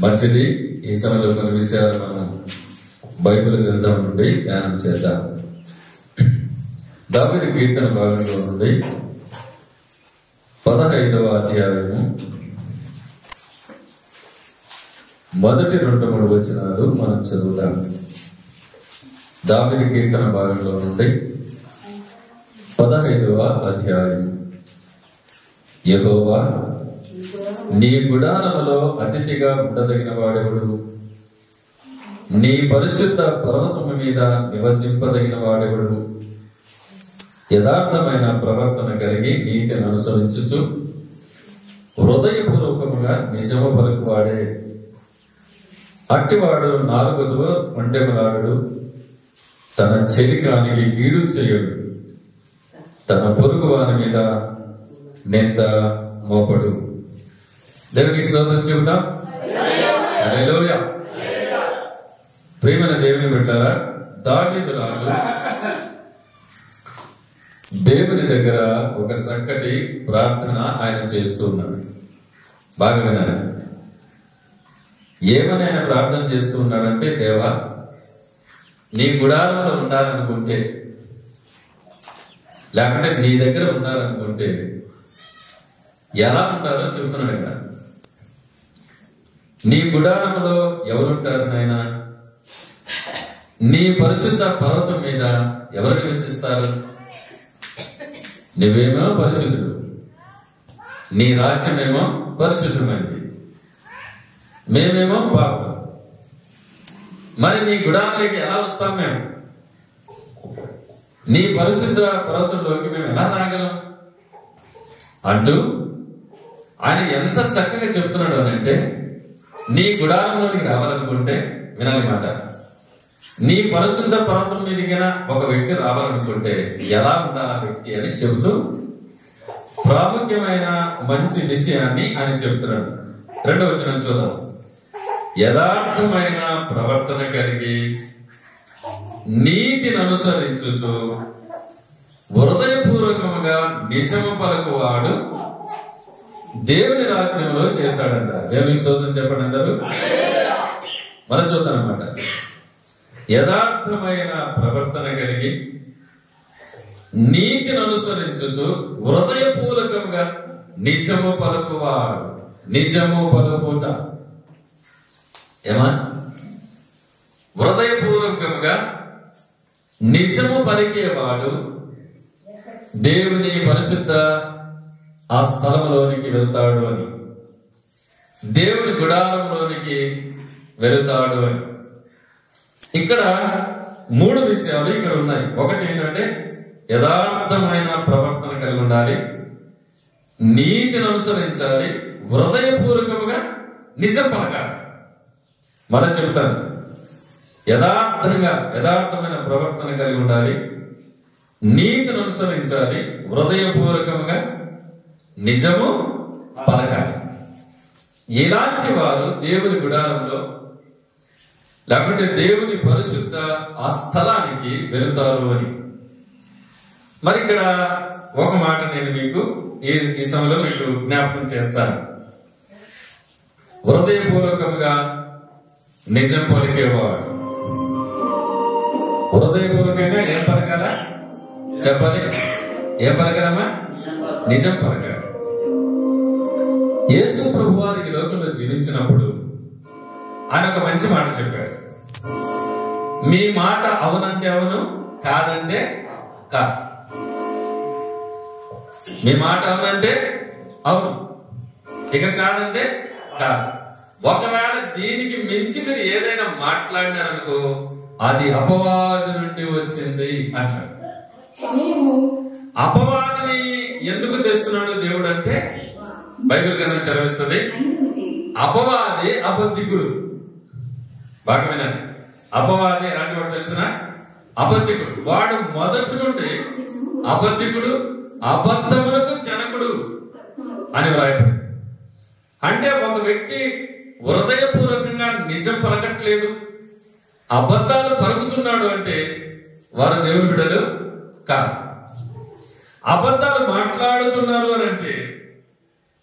మంచిది. ఈ సమయంలో కొన్ని విషయాలు మనం బైబిల్ గ్రంథం నుండి ధ్యానం చేద్దాం. దావీదు కీర్తన భాగంలో నుండి 15వ అధ్యాయము మొదటి 2-3 వచనాలు మనం చదువుతాం. దావీదు కీర్తన భాగంలో నుండి 15వ అధ్యాయం. యెహోవా, నీ గుడారములో అతిథిగా ఉండదగిన వాడెవడు? నీ పరిశుద్ధ పర్వతము మీద నివసింపదగిన వాడెవడు? యథార్థమైన ప్రవర్తన కలిగి నీతిని అనుసరించుచు హృదయపూర్వకముగా నిజము పలుకువాడే. అట్టివాడు నాలుగుతో వండెమలాడు, తన చెలికానికి కీడు చేయడు, తన పొరుగు వాని మీద నింద మోపడు. దేవునికి స్తోత్రం చెబుతాం. హల్లెలూయా. ప్రియమైన దేవుని బిడ్డలారా, దావీదు రాజు దేవుని దగ్గర ఒక చక్కటి ప్రార్థన ఆయన చేస్తున్నాడు. బాగా వినాలి. ఏమని ఆయన ప్రార్థన చేస్తూ ఉన్నాడంటే, దేవా, నీ గుడారంలో ఉండాలనుకుంటే, లేకుంటే నీ దగ్గర ఉండాలనుకుంటే ఎలా ఉండాలో చెబుతున్నాడు కదా. నీ గుడారంలో ఎవరుంటారు నాయనా? నీ పరిశుద్ధ పర్వతం మీద ఎవరు నివసిస్తారు? నువ్వేమో పరిశుద్ధుడు, నీ రాజ్యమేమో పరిశుద్ధమైనది, మేమేమో పాపం. మరి నీ గుడారంలోకి ఎలా వస్తాం? మేము నీ పరిశుద్ధ పర్వతంలోకి మేము ఎలా రాగలం అంటూ ఆయన ఎంత చక్కగా చెప్తున్నాడు అని అంటే, నీ గుడారంలోనికి రావాలనుకుంటే వినాలి మాట. నీ పరిశుద్ధ పర్వతం మీదకి ఒక వ్యక్తి రావాలనుకుంటే ఎలా ఉండాలి ఆ వ్యక్తి అని చెబుతూ ప్రాముఖ్యమైన మంచి విషయాన్ని ఆయన చెబుతున్నాడు. 2వ వచనం చూద్దాం. యథార్థమైన ప్రవర్తన కలిగి నీతిని అనుసరించుచు హృదయపూర్వకముగా నిజము పలుకువాడు దేవుని రాజ్యంలో చేరుతాడంట. దేవుని స్తోత్రం చెప్పండి అందరూ. మనం చూద్దాం అన్నమాట. యథార్థమైన ప్రవర్తన కలిగి నీతిని అనుసరించుచు హృదయపూర్వకంగా నిజము పలుకువాడు. నిజము పలుకుట ఏమా? హృదయపూర్వకంగా నిజము పలికేవాడు దేవుని పరిశుద్ధ ఆ స్థలంలోనికి వెళ్తాడు అని, దేవుని గుడారంలోనికి వెళ్తాడు అని. ఇక్కడ 3 విషయాలు ఇక్కడ ఉన్నాయి. ఒకటి ఏంటంటే యథార్థమైన ప్రవర్తన కలిగి ఉండాలి, నీతిని అనుసరించాలి, హృదయపూర్వకముగా నిజం పలకాలి. మనం చెబుతాను, యథార్థమైన ప్రవర్తన కలిగి ఉండాలి, నీతిని అనుసరించాలి, హృదయపూర్వకముగా నిజము పలకాలి. ఇలాంటి వారు దేవుని గుడారంలో లేకుంటే దేవుని పరిశుద్ధ ఆ స్థలానికి వెళుతారు అని. మరి ఇక్కడ ఒక మాట నేను మీకు ఈ సమయంలో మీకు జ్ఞాపకం చేస్తాను. హృదయపూర్వకముగా నిజం పలికేవాడు. హృదయపూర్వకంగా ఏం పలకాలా చెప్పాలి? ఏం పలకాలమ్మా? నిజం పలకాలి. యేసు ప్రభు వారు ఈ లోకంలో జీవించినప్పుడు ఆయన ఒక మంచి మాట చెప్పాడు. మీ మాట అవునంటే అవును, కాదంటే కాదు. మీ మాట అవునంటే అవును, ఇక కాదంటే కాదు. ఒకవేళ దీనికి మించి మీరు ఏదైనా మాట్లాడినారనుకో, అది అపవాది నుండి వచ్చింది అంటాడు. అపవాదిని ఎందుకు తెస్తున్నాడు దేవుడు అంటే బైబిల్ గ్రంథం చదివిస్తుంది. అపవాది అబద్ధికుడు. బాగా వినండి. అపవాది ఎలాంటి వాడు తెలిసిన? అబద్ధికుడు. వాడు మొదటి నుండి అబద్ధికుడు, అబద్ధములకు జనకుడు అని వ్రాయబడింది. అంటే ఒక వ్యక్తి హృదయపూర్వకంగా నిజం పలకట్లేదు, అబద్ధాలు పలుకుతున్నాడు అంటే వారు దేవుని బిడ్డలు కాదు. అబద్ధాలు మాట్లాడుతున్నారు అని అంటే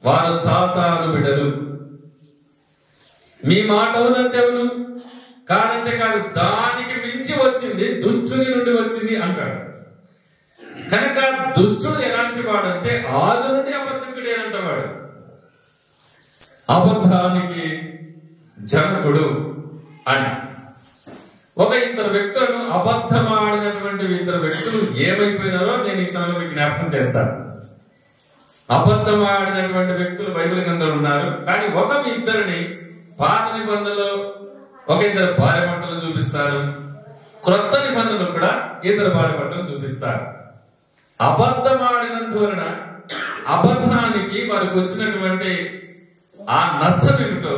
వారు సాతాను బిడ్డలు. మీ మాట అవునంటే అవును, కాదంటే కాదు, దానికి మించి వచ్చింది దుష్టుని నుండి వచ్చింది అంటాడు. కనుక దుష్టుడు ఎలాంటి వాడంటే ఆది నుండి అబద్ధకుడే అంటవాడు, అబద్ధానికి జనకుడు అని. ఒక ఇద్దరు వ్యక్తులను, అబద్ధమాడినటువంటి ఇద్దరు వ్యక్తులు ఏమైపోయినారో నేను ఈ సమయంలో మీకు జ్ఞాపకం చేస్తాను. అబద్ధమాడినటువంటి వ్యక్తులు బైబిల్ గ్రంథంలో ఉన్నారు, కానీ ఒక ఇద్దరిని పాత నిబంధనలో ఒక ఇద్దరు భార్య భర్తలు చూపిస్తారు, క్రొత్త నిబంధనలు కూడా ఇద్దరు భార్య భర్తలు చూపిస్తారు. అబద్ధమాడినందువలన అబద్ధానికి వారికి వచ్చినటువంటి ఆ నష్టం ఏమిటో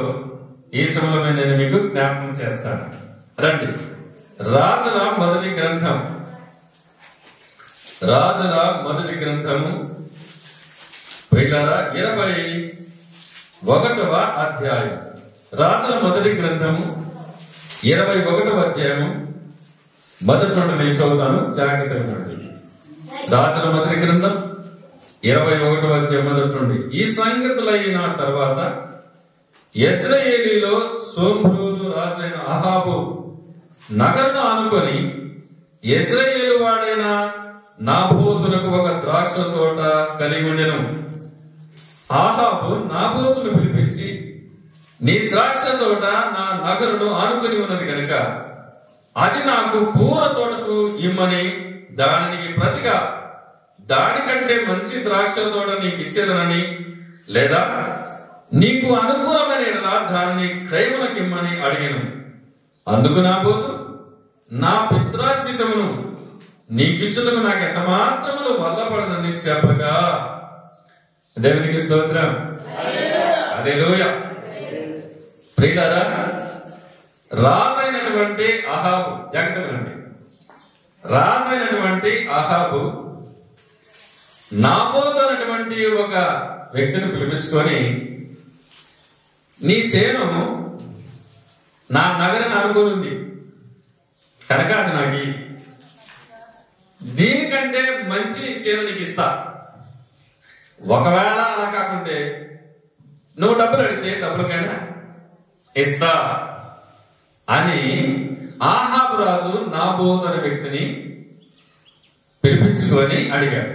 ఈ సమయంలో నేను మీకు జ్ఞాపకం చేస్తాను. రండి, రాజుల మొదటి గ్రంథం, రాజుల మొదటి గ్రంథము 21వ అధ్యాయం. రాజుల మొదటి గ్రంథము 21వ అధ్యాయము మొదటి నుండి నేను చదువుతాను, జాగ్రత్తగా ఉండండి. రాజుల మొదటి గ్రంథం 21వ అధ్యాయం మొదటి నుండి. ఈ సంగతులైన తర్వాత యెజ్రెయేలీలో సోమ్రోను రాజైన అహాబు నగరును ఆనుకొని యెజ్రెయేలు వాడైన నాబోతునకు ఒక ద్రాక్ష తోట కలిగి ఉండెను. అహాబు నాబోతును పిలిపించి, నీ ద్రాక్ష తోట నా నగరును ఆనుకొని ఉన్నది కనుక అది నాకు పూర తోటకు ఇమ్మని, దానికి ప్రతిగా దానికంటే మంచి ద్రాక్ష తోట నీకు ఇచ్చేదనని, లేదా నీకు అనుకూలమైన దాన్ని క్రయమునకి ఇమ్మని అడిగాను. అందుకు నాబోతు, నా పిత్రార్జితమును నీకిచ్చుటకు నాకు ఎంత మాత్రమును వల్లపడదని చెప్పగా, దేవునికి స్తోత్రం, హల్లెలూయా. ప్రియులారా, రాజైనటువంటి అహాబు, జాగ్రత్తగా, రాజైనటువంటి అహాబు నాబోతు అనేటువంటి ఒక వ్యక్తిని పిలిపించుకొని, నీ సేను నా నగరాన్ని అనుకోనుంది కనుక అది నాకు, దీనికంటే మంచి సేను నీకు ఇస్తా, ఒకవేళ అలా కాకుంటే నువ్వు డబ్బులు అడిగితే డబ్బులకైనా ఇస్తా అని అహాబు రాజు నాబోతు అనే వ్యక్తిని పిలిపించుకొని అడిగాడు.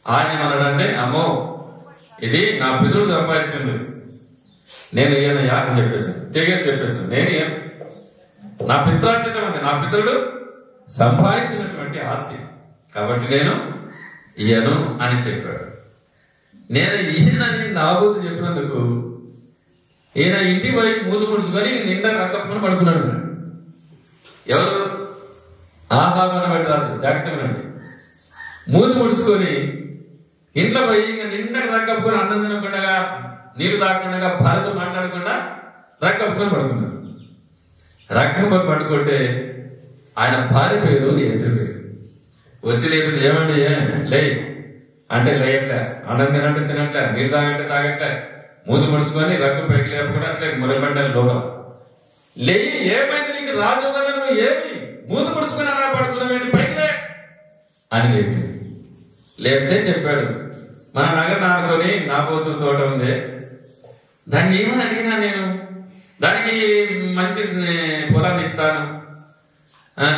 ఆయన ఏమన్నాడంటే, అమ్మో ఇది నా పితరుడు సంపాదించింది, నేను ఈయనయ్యా అని చెప్పేసాను, తెగేసి చెప్పేసాను, నేను నా పిత్రార్జితం ఉంది, నా పితరుడు సంపాదించినటువంటి ఆస్తి, కాబట్టి నేను ఈయను అని చెప్పాడు. నేను ఈయనని నాబోతు చెప్పినందుకు ఈయన ఇంటి వైపు మూదు ముడుచుకొని నిండా రక్కప్పుకొని పడుకున్నాడు. ఎవరు? అహాబు అనేటువంటి రాజు. జాగ్రత్తగా మూది ముడుచుకొని ఇంట్లో పోయి ఇంకా నిండా రక్కప్పుకొని, అన్నం తినకుండా, నీరు తాగకుండా, భార్యతో మాట్లాడకుండా రక్కప్పుకొని పడుకున్నాడు. రక్కప్పుకొని పడుకుంటే ఆయన భార్య పేరు యెజబెలు. వచ్చి లేపింది, ఏమండి లే అంటే లేయట్లే, అన్నం తినంటే తినట్లే, నీరు తాగంటే తాగట్లే, మూతి ముడుచుకొని రక్కు పైకి లేపకుండా అట్లే మురగబడ్డాను లోపల. లేయి, ఏమైంది నీకు, రాజు కదా నువ్వు, ఏమి మూతి ముడుచుకొని అలా పడుకున్నావేంటి, పైకి లే అని లేపింది. లేపితే చెప్పాడు, మన నగరం ఆనుకొని నాబోతు తోట ఉంది, దాన్ని ఏమని అడిగినా నేను దానికి మంచి పొలాన్ని ఇస్తాను,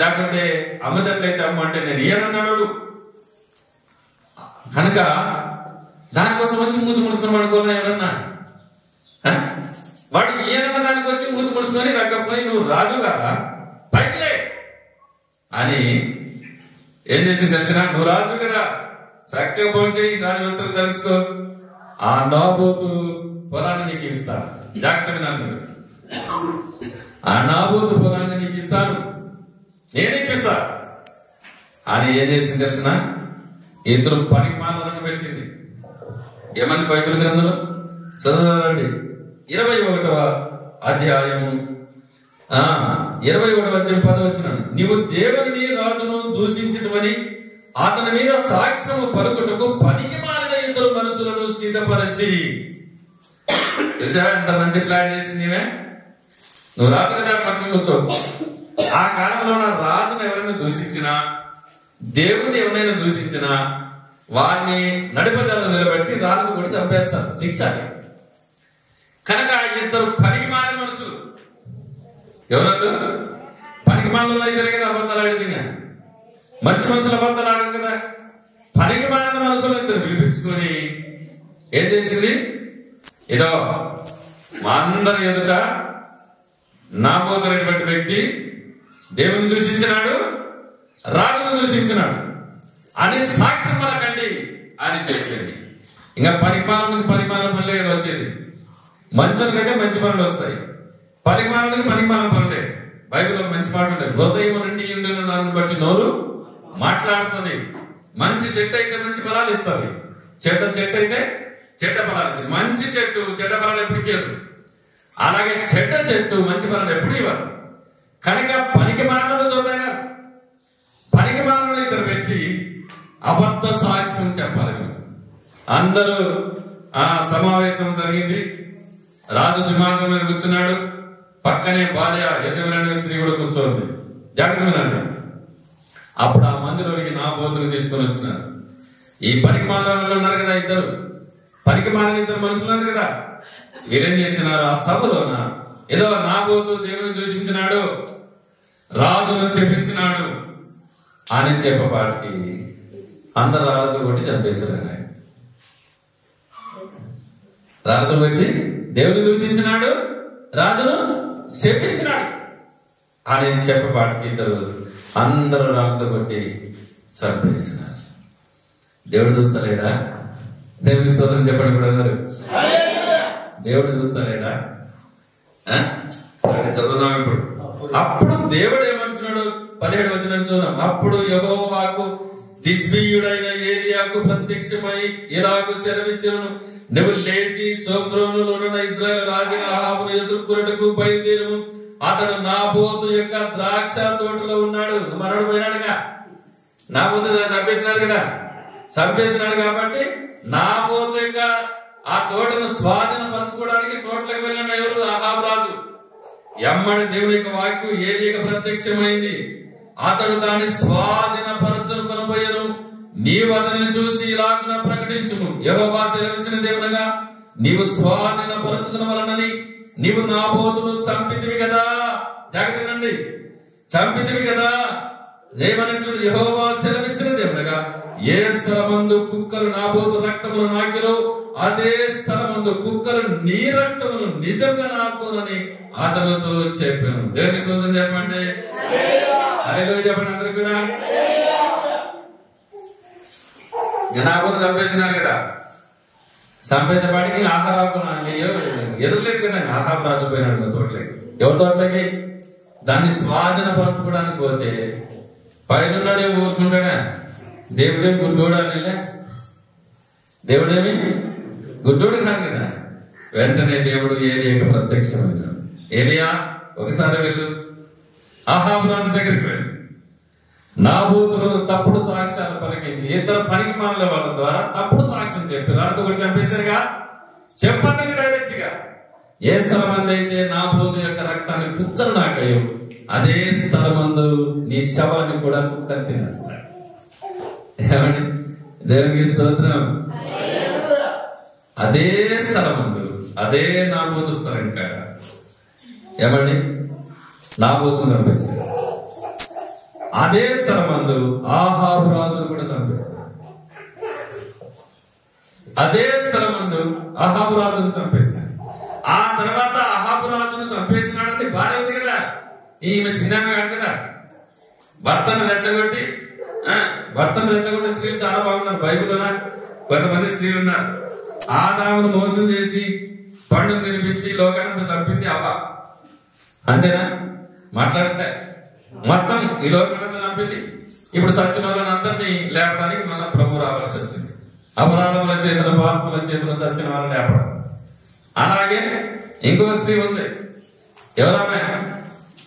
లేకపోతే అమ్మదట్లయితే అమ్మ అంటే నేను ఇయ్యనన్నాడు. కనుక దానికోసం వచ్చి మూతి ముడుచుకొని పడుకోవాలని ఎవరన్నా, వాడు ఈయనన్న దానికి వచ్చి మూతి ముడుచుకొని రక్కపోయి నువ్వు రాజు కదా పైకిలే అని ఏం చేసింది తెలిసిన, నువ్వు రాజు కదా చక్కగా పోంచేయి, రాజు వస్త్రం ధరించుకో, ఆ నాబోతు పొలాన్ని నీకు ఇస్తాను, జాగ్రత్తగా నన్ను, ఆ నాబోతు పొలాన్ని నీకు ఇస్తాను, నేను ఇప్పిస్తా అని ఏం చేసింది తెలిసిన, ఇద్దరు పనికి మాలను పెట్టింది. ఏమంది బైబిల్ గ్రంథంలో చదవండి, 21వ అధ్యాయము 21వ అధ్యాయం 10వ, నీవు దేవుని రాజును దూషించినవని అతని మీద సాక్ష్యము పలుకుటకు పనికి మాలిన ఇద్దరు మనుషులను సిద్ధపరచి. ఎంత మంచి ప్లాన్ చేసింది, నువ్వు రాజు కదా పక్కన కూర్చో. ఆ కాలంలో నా రాజును ఎవరైనా దూషించినా, దేవుని ఎవరైనా దూషించినా వారిని నడిపజాలను నిలబెట్టి రాజును కూడా చంపేస్తారు, శిక్ష. కనుక ఇద్దరు పనికి మాలిన మనుషులు. ఎవరన్నా పనికి మాలలో అయితే కదా అబద్ధాలు ఆడింది, మంచి మనుషులు అబద్ధాలు ఆడదు కదా. పనికి మాలిన మనుషులు ఇద్దరు పిలిపించుకొని ఏం చేసింది, ఏదో మా అందరి ఎదుట నాబోతున్నటువంటి వ్యక్తి దేవుని దూషించినాడు, రాజును దూషించినాడు అని సాక్ష్యం మనకండి అని చెప్పేది. ఇంకా పనికిమాలకి పనికిమాల పనులే ఏదో వచ్చేది. మంచునికైతే మంచి పనులు వస్తాయి, పనికిమాలకి పనికిమాల పనులే. బైబిల్లో మంచి మాట ఉంటాయి, హృదయం నుండి ఉండిన దాన్ని బట్టి నోరు మాట్లాడుతుంది. మంచి చెట్టు అయితే మంచి ఫలాలు ఇస్తుంది, చెడ్డ చెట్టు అయితే చెడ్డ ఫలాలు ఇస్తుంది. మంచి చెట్టు చెడ్డ ఫలాలు ఎప్పుడు ఇవ్వదు, అలాగే చెడ్డ చెట్టు మంచి ఫలాలు ఎప్పుడు ఇవ్వరు. కనుక పనికి మానవులు చూద్దాం, పనికి మానవులు ఇద్దరు పెట్టి అబద్ధ సాక్ష్యం చెప్పాలి. అందరూ ఆ సమావేశం జరిగింది, రాజు సింహాసనం మీద కూర్చున్నాడు, పక్కనే భార్య యజమాని స్త్రీ కూడా కూర్చోంది. జాగ్రత్త వినండి. అప్పుడు ఆ మందిలోనికి నాబోతుని తీసుకొని వచ్చినారు. ఈ పనికి మానవులు ఉన్నారు కదా, ఇద్దరు పనికి మాలిన ఇద్దరు మనుషులు ఉన్నారు కదా, వీరేం చేసినారు, ఆ సభలోన ఏదో నాబోతు దేవుని దూషించినాడు, రాజును శపించినాడు అని చెప్పపాటికి అందరు రాళ్ళతో కొట్టి చంపేశారు. రాళ్ళతో కొట్టి దేవుని దూషించినాడు, రాజును శపించినాడు అని చెప్పపాటికి ఇద్దరు అందరూ రాళ్ళతో కొట్టి చంపేసినారు. దేవుడు చూస్తారేడా? దేవుని స్తోత్రం చెప్పండి. ఇప్పుడు అందరు దేవుడు చూస్తారేడా? చదువుదాం ఇప్పుడు. అప్పుడు దేవుడు ఏమంటున్నాడు, 17 వచనం చూద్దాం. అప్పుడు యెహోవాకు తిష్బీయుడైన ఏలియాకు ప్రత్యక్షమై ఇలాగు సెలవిచ్చెను, నువ్వు లేచి సోమ్రోనులోనున్న ఇశ్రాయేలు రాజు అహాబును ఎదుర్కొనుటకు బయలుదేరుము. అతడు నాబోతు యొక్క ద్రాక్ష తోటలో ఉన్నాడు. మరొడు పోయినాడుగా, నాబోతు చంపేసినాడు కదా, చంపేసినాడు కాబట్టి నాబోతు యొక్క ఆ తోటను స్వాధీనపరచుకోవడానికి తోటలకు వెళ్ళిన ఎవరు, అహాబు రాజు. ఎమ్మడి దేవుని యొక్క వాక్కు ఏలియాకు ప్రత్యక్షమైంది. అతడు దాన్ని స్వాధీనపరచుకొనబోయెను. నీవు అతనిని చూసి ఇలాగున ప్రకటించుము, యెహోవా సెలవిచ్చిన దేవునగా నీవు స్వాధీనపరచుకున్న వలనని నీవు నాబోతును చంపితివి కదా. జాగ్రత్తనండి, చంపితివి కదా. ఏమన్నట్లు యెహోవా సెలవిచ్చిన దేవునగా ఏ స్థలమందు కుక్కలు నాబోతు రక్తమును నాకిలో అదే స్థలమందు కుక్కలు నీ రక్తమును నిజంగా నాకునని అతనితో చెప్పాను. దేవుని స్తోత్రం చెప్పండి, హల్లెలూయా చెప్పండి అందరూ కూడా. నాబోతు చంపేసినారు కదా, చంపేసేపాటికి ఆహారాపు ఎదురులేదు కదా, ఆహాబు రాజు పోయినాడు తోటలోకి. ఎవరి తోటలోకి? దాన్ని స్వాధీనపరచుకోవడానికి పోతే పైన ఊరుకుంటాడా? దేవుడేమి గుడ్డోడా? దేవుడేమి గుడ్డోడు కాదు కదా. వెంటనే దేవుడు ఏలియాకు ప్రత్యక్షమైనాడు. ఏలియా ఒకసారి వెళ్ళు, అహాబు రాజు దగ్గరికి వెళ్ళు, నాబోతును తప్పుడు సాక్ష్యాలు పలికించి ఇద్దరు పనికి మాలిన వాళ్ళ ద్వారా తప్పుడు సాక్ష్యం చెప్పి రాళ్ళతో కూడా చంపేశారుగా. చెప్పదండి డైరెక్ట్ గా, ఏ స్థలమందు అయితే నాబోతు యొక్క రక్తాన్ని కుక్కలు నాకయ్యో అదే స్థలమందు నీ శవాన్ని కూడా కుక్కలు తినేస్తాడు. ఏమండి, దేవునికి స్తోత్రం. అదే స్థలమందు అదే నాబోతు స్థలం కాడ ఏమండి నాబోతును చంపేస్తాడు. అదే స్థలమందు అహాబు రాజును కూడా చంపేస్తాడు. అదే స్థలమందు అహాబు రాజును చంపేస్తాడు. ఆ తర్వాత అహాబు రాజును చంపేసినాడంటే భార్య ఉంది కదా, ఈమె చిన్నగా కాదు కదా. భర్తను రెచ్చగొట్టి స్త్రీలు చాలా బాగున్నారు బైబిల్లో. కొంతమంది స్త్రీలు ఉన్నారు, ఆదామును మోసం చేసి పండును తినిపించి లోకాన్ని చంపింది అవ్వ. అంతేనా? మాట్లాడితే మొత్తం ఈ లోకాన్ని చంపింది. ఇప్పుడు సచ్చిన వాళ్ళని అందరినీ లేపడానికి మళ్ళీ ప్రభు రావాల్సి వచ్చింది. అపరాధముల చేతుల పాపముల చేతుల చచ్చిన వాళ్ళని లేపడం. అలాగే ఇంకొక స్త్రీ ఉంది, ఎవరమ్మ?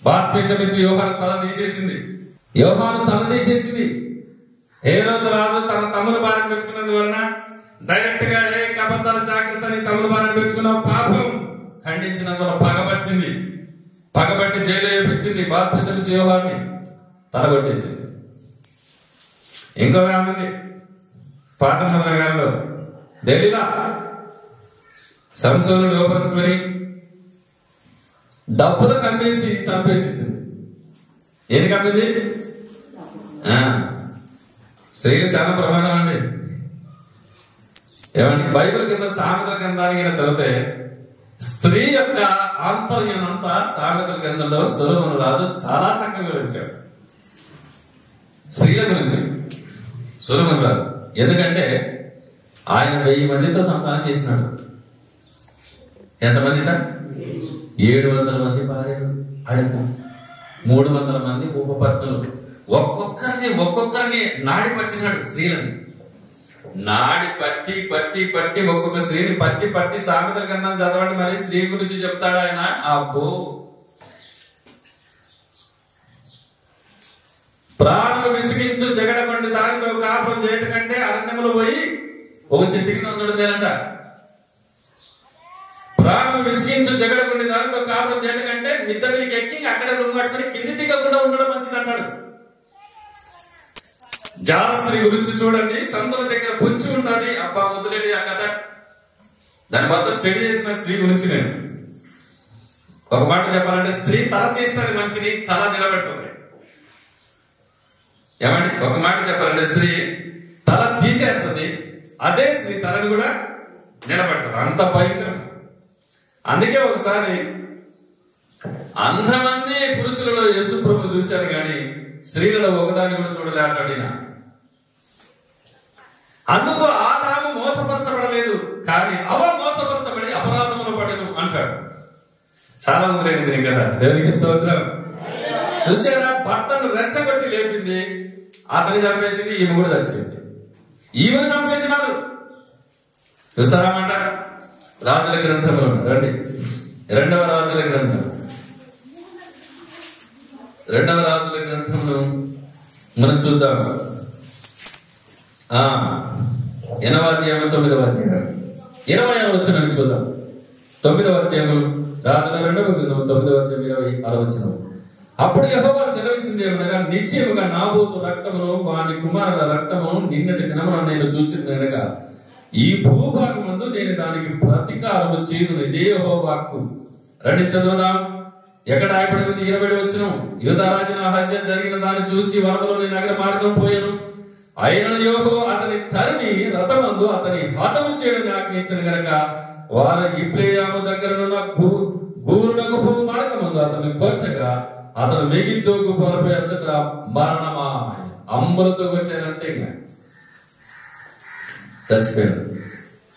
బాప్తిసం ఇచ్చి యోహాను తల తీసేసింది. యోహాను తల తీసేసింది. హేరోదు రాజు తన తమ్ముని భార్య పెట్టుకున్నందువలన డైరెక్ట్ గా ఏ అబద్ధాల జాగ్రత్త అని తమ్ముని భార్య పెట్టుకున్న పాపం ఖండించినందువల్ల పగబట్టింది. పగబట్టి జైలు వేయించింది. బాప్తిసం ఇచ్చి యోహాన్ని తలగొట్టేసింది. ఇంకొక ఆమె పాత నగరంలో దెలీలా సంసోను లోపరుచుకొని డబ్బులు కమ్మేసి చంపేసింది. ఏది కమ్మింది? స్త్రీలు చాలా ప్రమాదం అండి. ఏమండి, బైబిల్ కింద సామెతల గ్రంథానికి చదివితే స్త్రీ యొక్క ఆంతర్యం అంతా సామెతల గ్రంథంలో సొలొమోను రాజు చాలా చక్కగా వివరించాడు. స్త్రీల గురించి సొలొమోను రాజు. ఎందుకంటే ఆయన 1000 మందితో సంతానం చేసినాడు. ఎంతమందిట? 700 మంది భార్యలు, ఆయనకు 300 మంది ఉపపత్నులు. ఒక్కొక్కరిని నాడి పట్టినాడు. స్త్రీలని నాడి పట్టి పట్టి పట్టి ఒక్కొక్క స్త్రీని పట్టి పట్టి సామెతల గ్రంథం చదవండి, మరి స్త్రీ గురించి చెప్తాడు ఆయన. అబ్బో, ప్రాణము విసిగించు జగడమండి దానితో కాపురం చేయటం కంటే అరణ్యములు పోయి ఒక చెట్టు కింద ఉండడం మేలంట. ప్రాణము విసిగించు జగడమండి దానితో కాపురం చేయటం కంటే మిద్ద మీదకి ఎక్కి అక్కడ రూమ్ కట్టుకుని కింది దిగకుండా ఉండడం మంచిది అంటాడు. జాల స్త్రీ గురించి చూడండి, సందుల దగ్గర పొంచి ఉంటుంది. అబ్బా వదిలేది ఆ కథ. దాని మొత్తం స్టడీ చేసిన స్త్రీ గురించి నేను ఒక మాట చెప్పాలంటే, స్త్రీ తల తీస్తుంది మనిషిని, తల నిలబెడుతుంది. ఏమండి, ఒక మాట చెప్పాలంటే స్త్రీ తల తీసేస్తుంది, అదే స్త్రీ తలని కూడా నిలబెడుతుంది. అంత భయంకరం. అందుకే ఒకసారి 100 మంది పురుషులలో యేసు ప్రభువును చూశారు కానీ స్త్రీలలో ఒకదాన్ని కూడా చూడలే అంటాడు ఈయన. అందుకు ఆదాము మోసపరచబడలేదు, కానీ అవ మోసపరచబడి అపరాధములు పడను అంటాడు. చాలా ఉంది కదా. దేవునికి స్తోత్రం. చూసారా, భర్తను రెచ్చగొట్టి లేపింది, అతని చంపేసింది, ఈమె కూడా చచ్చిపోయింది. ఈమెను చంపేసినారు. చూస్తారా మాట. రాజుల గ్రంథంలో రండి, 2వ రాజుల గ్రంథం, 2వ రాజుల గ్రంథంలో మనం చూద్దాం. 8వ అధ్యాయం 9వ అధ్యాయం 20వ వచనాన్ని చూద్దాం. 9వ అధ్యాయం రాజుల 2వ గ్రంథం 9వ అధ్యాయం 26వ వచనం. అప్పుడు యెహోవా సెలవించింది ఏమనగా, నిశ్చయముగా నాబోతు రక్తమును వాని కుమారుల రక్తమును నిన్నటి దినమున నేను చూచినగా ఈ భూభాగమందు నేను దానికి ప్రతీకారము చేయుదును. ఇదే యెహోవా వాక్కు. రండి చదువుదాం. ఎక్కడ రాయబడి ఉంది? 20వ వచనం. యూదారాజున అహజ్యా జరిగిన దాన్ని చూసి వనములోని నగర మార్గం పోయాను. అయినను యెహోవా అతని తరిమి రథమందు అతని హతము చేయడం ఆజ్ఞయించిన గనక వారు ఇబ్లేయాము దగ్గరనున్న గూరునకు భూ మార్గమందు అతని కొట్టగా అతను మెగిద్దోకు పొలపై అచ్చట మరణమా అంబులతో కొట్టానంతే చచ్చిపోయాడు.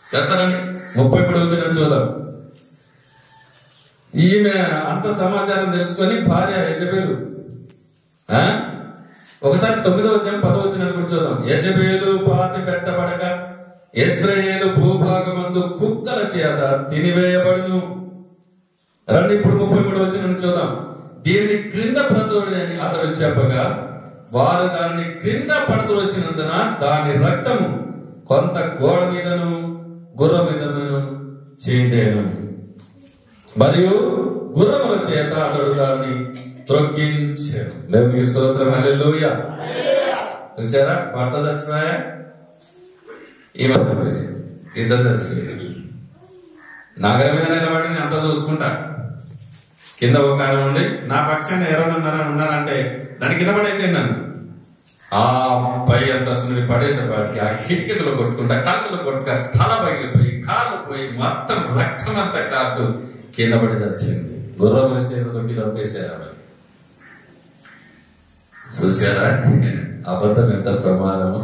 చెప్తారండి. 33వ వచనం చూద్దాం. ఈమె అంత సమాచారం తెలుసుకొని భార్య యెజబెలు, ఒకసారి 9వ అధ్యాయం 10వ వచనాన్ని కూడా చూద్దాం. యెజబెలు పాతి పెట్టబడక ఇశ్రాయేలు భూభాగమందు కుక్కల చేత తినివేయబడును. రండి ఇప్పుడు 33వ వచనం చూద్దాం. దీనిని క్రింద పడద్రోడి అని అతడు చెప్పగా వారు దానిని క్రింద పడద్రోసినందున దాని రక్తము కొంత గోడ మీదను గుర్ర మీదను చిందేను, మరియు గుర్రముల చేత అతడు దాన్ని త్రొక్కించాను. దేవునికి స్తోత్రం. హల్లెలూయా. చూసారా, భర్త చచ్చిపోయా, ఈమె ఇద్దరు చచ్చిపోయారు. నగరం మీద నిలబడి నేను అంతా చూసుకుంటా. కింద ఒక ఆయన ఉండి నా పక్షాన్ని ఎవరన్నా ఉన్నారంటే దాని కింద పడేసేయండి నన్ను. ఆ పై అంతస్తుని పడేసేపాటికి ఆ కిటికీలు కొట్టుకుంటా, కళ్ళు కొట్టుక తల పగిలిపోయి కాళ్ళు పోయి మొత్తం రక్తం అంతా కాదు కింద పడి చచ్చింది. గుర్రముల చేత తొక్కి చంపేశారు. చూసారా, అబద్ధం ఎంత ప్రమాదము,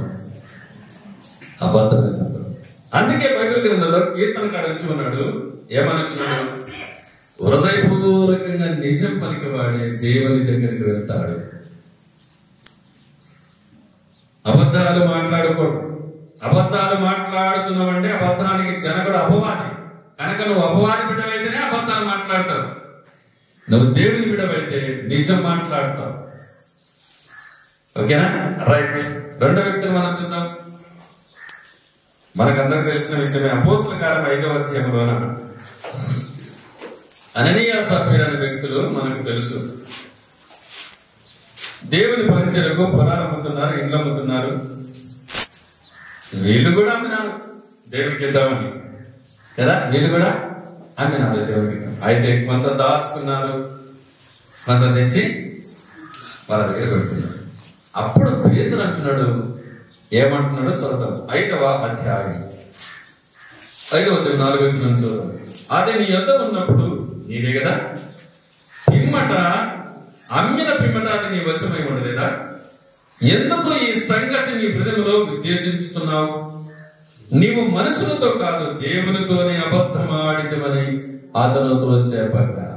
అబద్ధం ఎంత ప్రమాదం. అందుకే బైబిల్ గ్రంథంలో కీర్తనకాడు ఉన్నాడు. ఏమనుచున్నాడు? హృదయపూర్వకంగా నిజం పలికవాడే దేవుని దగ్గరికి వెళ్తాడు. అబద్ధాలు మాట్లాడకూడదు. అబద్ధాలు మాట్లాడుతున్నావంటే అబద్ధానికి జనకుడు అపవాది కనుక నువ్వు అపవాది బిడ్డవైతేనే అబద్ధాలు మాట్లాడతావు. నువ్వు దేవుని బిడ్డవైతే నిజం మాట్లాడతావు. ఓకేనా? రైట్. 2వ వ్యక్తిని మనం చూద్దాం. మనకందరికి తెలిసిన విషయమే. అపోస్తల కార్యం 5వ అధ్యాయంలోన అననీయ సప్పీరా అనే వ్యక్తులు మనకు తెలుసు. దేవుని పరిచయకు పొలాలు అమ్ముతున్నారు, ఇండ్లు అమ్ముతున్నారు. వీళ్ళు కూడా అమ్మినారు దేవునికి ఇద్దామని. కదా, వీళ్ళు కూడా అమ్మినారు దేవుడికి. అయితే కొంత దాచుకున్నారు, కొంత తెచ్చి వాళ్ళ దగ్గర పెడుతున్నాడు. అప్పుడు పేతురు అంటున్నాడు, ఏమంటున్నాడో చదువుతాం. 5వ అధ్యాయం 5:4 చూద్దాం. అది నీ యొద్ద ఉన్నప్పుడు నీదే కదా, పిమ్మట అమ్మిన పిమ్మట అది నీ వశమై ఉండలేదా? ఎందుకు ఈ సంగతి నీ హృదయంలో ఉద్దేశించుతున్నావు? నీవు మనుషులతో కాదు దేవునితోనే అబద్ధమాడితమని అతనితో చెప్పగా.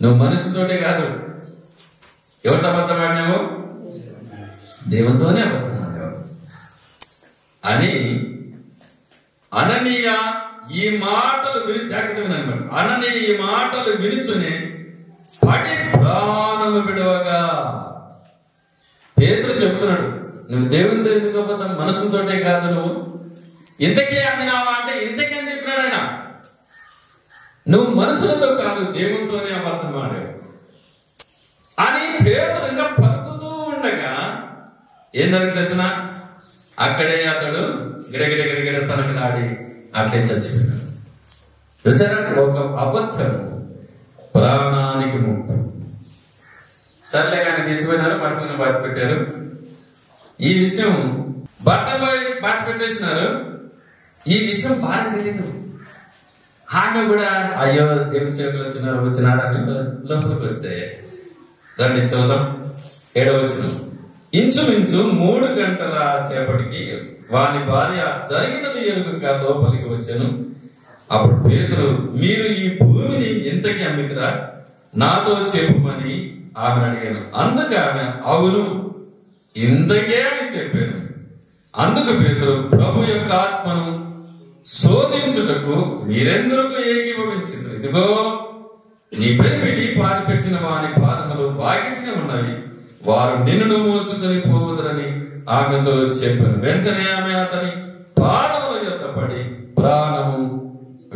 నువ్వు మనుషులతోటే కాదు, ఎవరితో అబద్ధం ఆడినావు? దేవునితోనే అబద్ధం ఆడావు అని అననీయ ఈ మాటలు విని, జాగ్రత్త వినండి. అననీయ ఈ మాటలు వినుచునే పడి ప్రాణము విడవగా. పేతురు చెప్తున్నాడు, నువ్వు దేవునితో ఎందుకు అబద్ధం? మనసుతోటే కాదు, నువ్వు ఇంతకే అమ్మినావా అంటే ఇంతకే అని చెప్పినాడు ఆయన. నువ్వు మనసులతో కాదు దేవునితోనే అబద్ధం ఆడావు అని పేతురు ఇంకా పలుకుతూ ఉండగా ఏం జరుగుతున్నా అక్కడే అతడు గిడగిడ తనకలాడి అట్లే చచ్చిపోయినాడు. చూసారా, ఒక అబద్ధం ప్రాణానికి ముప్పు. సర్లే కానీ తీసుకుపోయినారు, బట్టలను బాధ పెట్టారు. ఈ విషయం బట్టలు బాధ పెట్టేసినారు. ఈ విషయం బాగా తెలీదు. ఆమె కూడా అయ్యో దేవుని సేవకులు వచ్చినారని లోపలికి వస్తే రండి చదువుదాం. 7వ వచనం. ఇంచుమించు 3 గంటల సేపటికి వాని భార్య జరిగినది ఎరుగక లోపలికి వచ్చాను. అప్పుడు పేతురు, మీరు ఈ భూమిని ఇంతకి అమ్మితరా? నాతో చెప్పుమని ఆమెను అడిగాను. అందుకు ఆమె అవును ఇంతకే అని చెప్పాను. అందుకు పేతురు, ప్రభు యొక్క ఆత్మను శోధించుటకు మీరెందుకు ఏకీభవించింది? ఇదిగో నీ పెరిమిటి పారిపెట్టిన వాని పాదములు వాకిటినే ఉన్నవి, వారు నిన్ను మోసుకొని పోవుదరని ఆమెతో చెప్పాను. వెంటనే ఆమె అతని పాదముల యొద్ద పడి ప్రాణము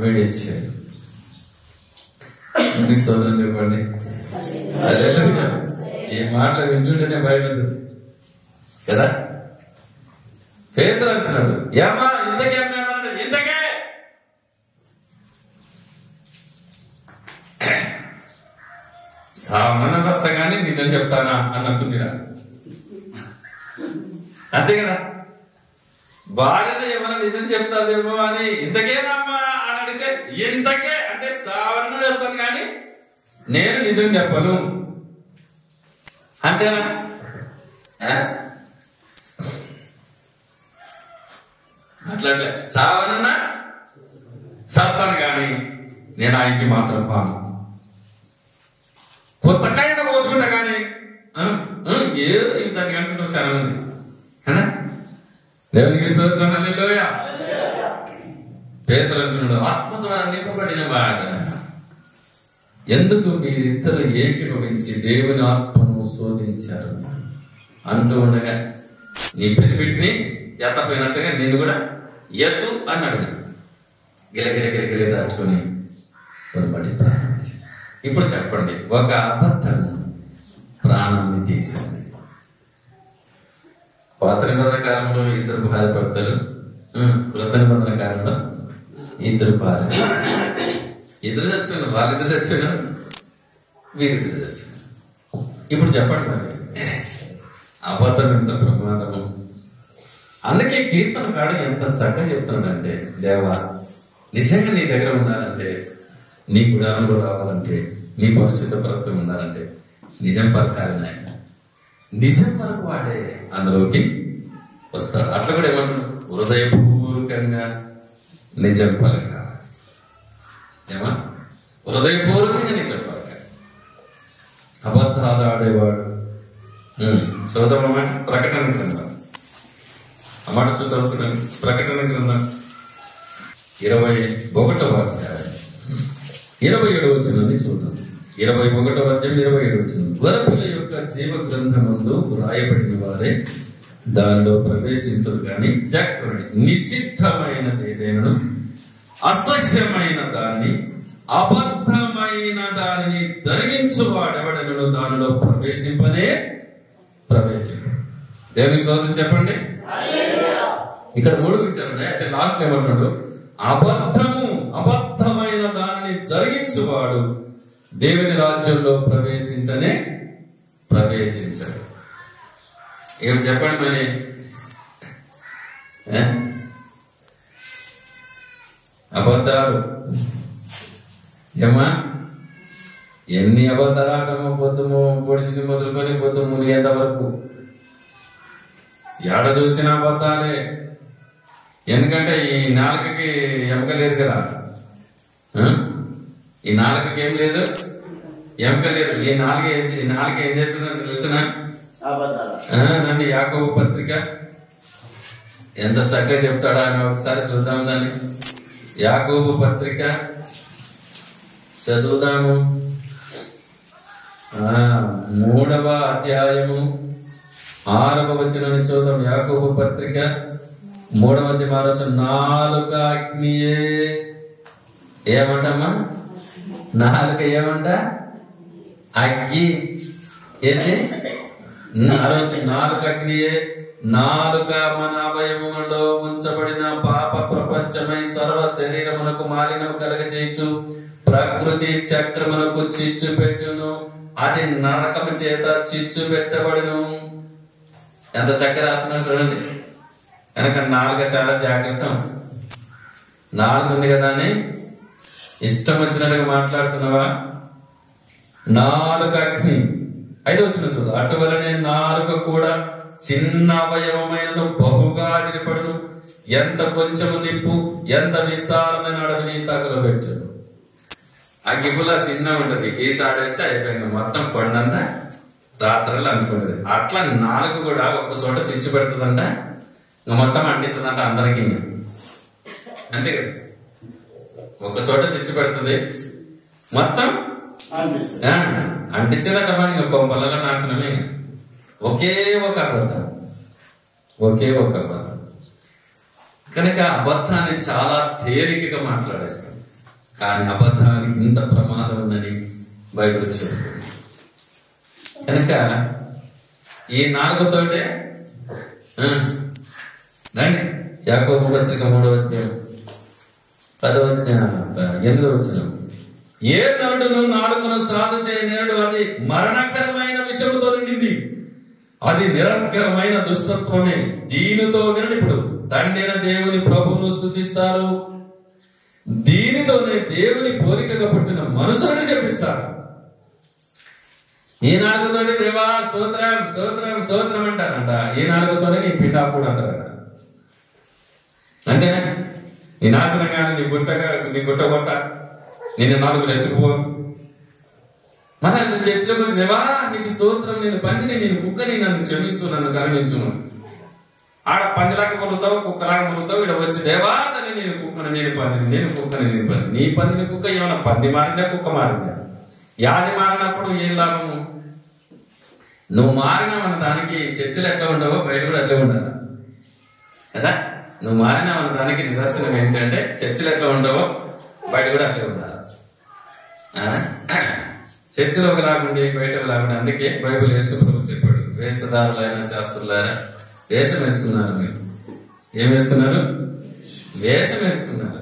విడిచాడు. స్తోత్రం చెప్పండి. ఈ మాటలు వింటుంటేనే బయట ఉంటుంది కదా. పేతురు అంటున్నాడు, ఏమా ఇంతకే అమ్మాను? ఇంతకే సామాన్య వస్తగానే నిజం చెప్తానా అన్నట్టుందిరా, అంతే కదా. భార్యను ఏమైనా నిజం చెప్తాదేమో అని ఇంతకేనమ్మా అని అడిగితే ఇంతకే అంటే సావరణ చేస్తాను కానీ నేను నిజం చెప్పను, అంతేనా? అట్లట్లే సావనన్నా చేస్తాను కానీ నేను ఆ ఇంటి మాత్రం పాను. కొత్తకాయ పోసుకుంటా కానీ ఏదో దానికి అంటుంటాం చాలా మంది కదా. దేవునికి స్తోత్రం. హల్లెలూయా. పేతురు అంటున్నాడు, ఆత్మ ద్వారా నింపబడిన వాడు ఎందుకు మీరిద్దరు ఏకీభవించి దేవుని ఆత్మను శోధించారు అంటూ ఉండగా నీ పెనిమిటిని ఎత్తపోయినట్టుగా నేను కూడా ఎత్తు అన్నాడు. గిలగిల దాటుకొని కొనబడి ప్రారంభించి. ఇప్పుడు చెప్పండి, ఒక అబద్ధం ప్రాణాన్ని తీసింది. పాత నిబంధన కాలంలో 2 భార్యాభర్తలు, కృత నిబంధన కాలంలో 2 భార్య, 2 చచ్చిపోయినారు. వాళ్ళిద్దరు చచ్చిపోయినారు, వీరిద్దరు చచ్చిపోయినారు. ఇప్పుడు చెప్పండి మరి అబద్ధం ఎంత ప్రమాదము. అందుకే కీర్తనకాడు ఎంత చక్కగా చెప్తున్నాడంటే, దేవా నిజంగా నీ దగ్గర ఉన్నారంటే, నీ గుడారంలో రావాలంటే, నీ పరిశుద్ధ పరత్వం ఉన్నారంటే నిజం పలకాలి నాయన. నిజం పలుకు వాడే అందులోకి వస్తాడు. అట్లా కూడా ఏమంటున్నాడు, హృదయపూర్వకంగా నిజం పలక. ఏమా హృదయపూర్వకంగా నిజం పలక. అబద్ధాలు ఆడేవాడు చూద్దామన్నమాట. ప్రకటన గ్రంథం అన్నమాట చూద్దాం. చూడండి, ప్రకటన గ్రంథం 21వ అధ్యాయం 27వ వచనాన్ని చూద్దాం. 21వ అధ్యాయం 27వ వచనం. గొర్రెపిల్ల యొక్క జీవ గ్రంథమందు వ్రాయబడిన వారే దానిలో ప్రవేశించరు గాని జాగ్రత్త, నిషిద్ధమైనది ఏదైనా అసహ్యమైన దాన్ని అబద్ధమైన దానిని ధరించువాడెవడనో దానిలో ప్రవేశింపనే ప్రవేశింప. దేవుని స్తోత్రం చెప్పండి. ఇక్కడ 3 విషయాలు ఉన్నాయి. అంటే లాస్ట్ ఏమంటాడు, అబద్ధమైన దానిని జరిగించువాడు దేవుని రాజ్యంలో ప్రవేశించడు. ఏం చెప్పండి మరి, అబద్ధాలు ఏమా, ఎన్ని అబద్ధాలు ఆటమో పొద్దుము పొడిచి మొదలుకొని పొద్దు మునిగేంత వరకు ఎడ చూసిన అబద్ధాలే. ఎందుకంటే ఈ నాలుకకి ఎముక లేదు కదా, ఈ నాలుకకి ఏం లేదు, ఎముక లేదు. ఈ నాలుక ఏం చేస్తుందని తెలిసిన నండి యాకోబు పత్రిక ఎంత చక్కగా చెప్తాడా అని ఒకసారి చూద్దాం. దాన్ని యాకోబు పత్రిక చదువుదాము. 3వ అధ్యాయము 6వ వచనాన్ని చూద్దాం. యాకోబు పత్రిక 3వ అధ్యాయం 4 అగ్నియే. ఏమంటమ్మా, నాలుక ఏమంట, అగ్గి. ఏది 4 అగ్నియే. నాలుక మన అవయవములో ఉంచబడిన పాప ప్రపంచమై సర్వ శరీరమునకు మాలినము కలగజేయచ్చు, ప్రకృతి చక్రమునకు చిచ్చు పెట్టును, అది నరకము చేత చిచ్చు పెట్టబడును. ఎంత చక్కగా రాస్తున్నారు చూడండి. కనుక నాలుక చాలా జాగ్రత్త. నాలుగు ఉంది కదా అని ఇష్టం వచ్చినట్టుగా మాట్లాడుతున్నావా? నాలుక అగ్ని. 5వ వచనం చూడు. అటువలనే నాలుక కూడా చిన్న అవయవమైన బహుగా అదిరిపడును, ఎంత కొంచెము నిప్పు ఎంత విస్తారమైన అడవిని తగులబెట్టును. అగ్గిపుల్ల చిన్న ఉంటది, గీసాడేస్తే అయిపోయింది, మొత్తం కొండంతా రాత్రులు అనుకుంటది. అట్లా నాలుగు కూడా ఒక చోట చిచ్చు పెడుతుందంట, మొత్తం అంటిస్తుందంట అందరికీ. అంతే కదా, ఒక చోట చిచ్చు పెడుతుంది, మొత్తం అంటించేదట. మనకి కొంపలలో నాశనమే. ఒకే ఒక అబద్ధం. కనుక అబద్ధాన్ని చాలా తేలికగా మాట్లాడేస్తాం, కానీ అబద్ధానికి ఇంత ప్రమాదం ఉందని బైబిల్ చెబుతుంది. కనుక ఈ నాలుగుతోటే రండి. యాకోబు పత్రిక 3వ అధ్యాయం 8వ వచనం. ఏ నరుడును నాలుకను సాధు చేయనేరుడు, అది మరణకరమైన విషముతో నిండింది, అది నిరంతరమైన దుష్టత్వమే. దీనితో వినండి, ఇప్పుడు తండ్రిన దేవుని ప్రభువును స్తుతిస్తారు, దీనితోనే దేవుని పోలికగా పుట్టిన మనుషులను శపిస్తారు. ఈ నాలుగుతోనే దేవా స్తోత్రం స్తోత్రం స్తోత్రం అంటారంట. ఈ నాలుగుతోనే నీ పిండాకుడు అంటారంట. అంతేనా? నీ నాశనంగా నీ గుట్టగొట్ట నిన్ను నాలుగులు ఎత్తుకుపో. మన చర్చలోకి వచ్చి దేవా నీకు స్తోత్రం, నేను పందిని, నేను కుక్కని, నన్ను క్షమించు, నన్ను కరుణించు. ఆడ పందిలాగా మొలుతావు, కుక్కలాగా మొలుతావు. ఇక్కడ వచ్చి దేవా తని నేను కుక్కను, నేను పందిని, నేను కుక్కని, నేను పంది. నీ పందిని కుక్క ఏమన్నా పంది మారిందా, కుక్క మారిందా? యాది మారినప్పుడు ఏం లాభము? నువ్వు మారినావన్న దానికి చర్చలు ఎట్లా ఉండవో బయట కూడా అట్లే ఉండాలి కదా. నువ్వు మారినావన్న దానికి నిదర్శనం ఏంటంటే చర్చలు ఎట్లా ఉండవో బయట కూడా అట్లే ఉండాలి. చర్చలో ఒకలాగుండి బయట ఒకలాగుండి. అందుకే బైబిల్ యేసు ప్రభు చెప్పాడు, వేషధారులైన శాస్త్రులారా వేషం వేసుకున్నారు. మీరు ఏం వేసుకున్నారు? వేషం వేసుకున్నారు.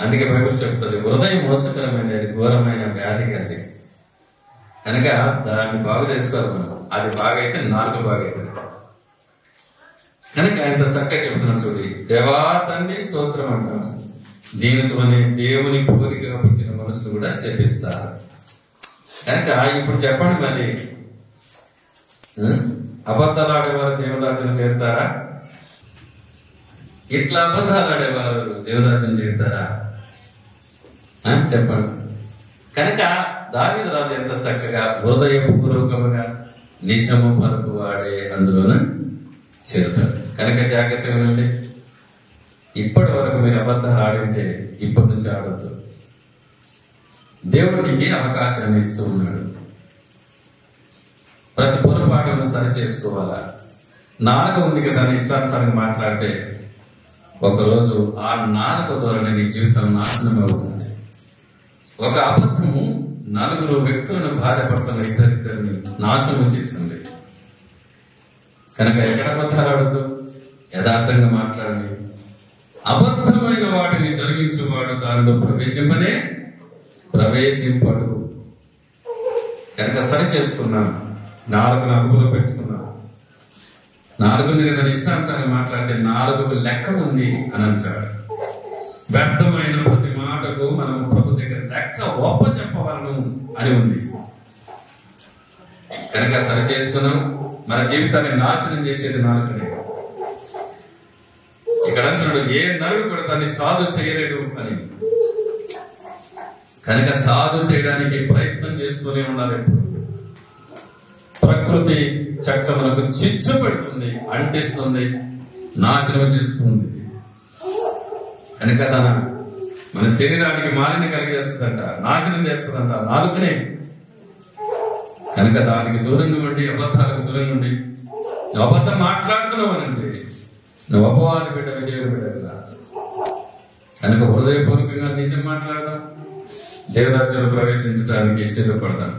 అందుకే బైబిల్ చెప్తుంది, హృదయం మోసకరమైనది, అది ఘోరమైన వ్యాధి అది. కనుక దాన్ని బాగు చేసుకోవాలి మనం. అది బాగైతే నాలుగు బాగైతుంది. కనుక ఆయన చక్కగా చెప్తున్నాడు చూడు, దేవా తండ్రి స్తోత్రం అంటాము, దీనితోనే దేవుని పోలికగా పుట్టిన మనుషులు కూడా శపిస్తారు. కనుక ఇప్పుడు చెప్పండి మరి, అబద్ధాలు ఆడేవారు దేవుని రాజ్యం చేరుతారా? ఇట్లా అబద్ధాలు ఆడేవారు దేవుని రాజ్యం చేరుతారా? చెప్పండి. కనుక దావీదు రాజు ఎంత చక్కగా హృదయపూర్వకముగా నిజము పలుకు వాడే అందులోన చేరుతాడు. కనుక జాగ్రత్త వినండి. ఇప్పటి వరకు మీరు అబద్ధాలు ఆడింటే ఇప్పటి నుంచి ఆడద్దు. దేవుడు నీకు అవకాశాన్ని ఇస్తూ ఉన్నాడు. ప్రతి పొరపాటును సరి చేసుకోవాలా. నాలుక ఉంది కదా అని ఇష్టానుసారంగా మాట్లాడితే ఒకరోజు ఆ నాలుక ధోరణి నీ జీవితం నాశనం అవుతుంది. ఒక అబద్ధము 4 వ్యక్తులను బాధపడుతున్న ఇద్దరిద్దరిని నాశనం చేసింది. కనుక ఎక్కడ అబద్ధాలు ఆడద్దు, యథార్థంగా మాట్లాడండి. అబద్ధమైన వాటిని జరిగించువాడు దానిలో ప్రవేశింపడు. కనుక సరి చేసుకున్నా, నాలుగును అదుపులో పెట్టుకున్నా. నాలుగుంది కదా ఇష్టాంశాన్ని మాట్లాడితే నాలుగు లెక్క ఉంది అని అంటాడు. వ్యర్థమైన ప్రతి మాటకు మనం ప్రభు దగ్గర లెక్క ఒప్ప చెప్పవలను అని ఉంది. కనుక సరి చేసుకున్నాం. మన జీవితాన్ని నాశనం చేసేది నాలుకనే. ఇక్కడ అంటున్నాడు, ఏ నరుడు కూడా దాన్ని సాధు చేయలేడు అని. కనుక సాధు చేయడానికి ప్రయత్నం చేస్తూనే ఉన్నారు. ఎప్పుడు ప్రకృతి చక్రములకు చిచ్చు పెడుతుంది, అంటిస్తుంది, నాశనం చేస్తుంది. కనుక మన శరీరానికి మాలిన్యం కలిగేస్తుందంట, నాశనం చేస్తుందంట నాలుకనే. కనుక దానికి దూరంగా ఉండి, అబద్ధాలకు దూరంగా ఉండి, నువ్వు అబద్ధం మాట్లాడుతున్నావు అంటే నువ్వు అపవాది బిడ్డ, దేవుని బిడ్డ కాదు. కనుక హృదయపూర్వకంగా నిజం మాట్లాడదాం, దేవరాజ్యంలో ప్రవేశించడానికి సిద్ధపడతాం.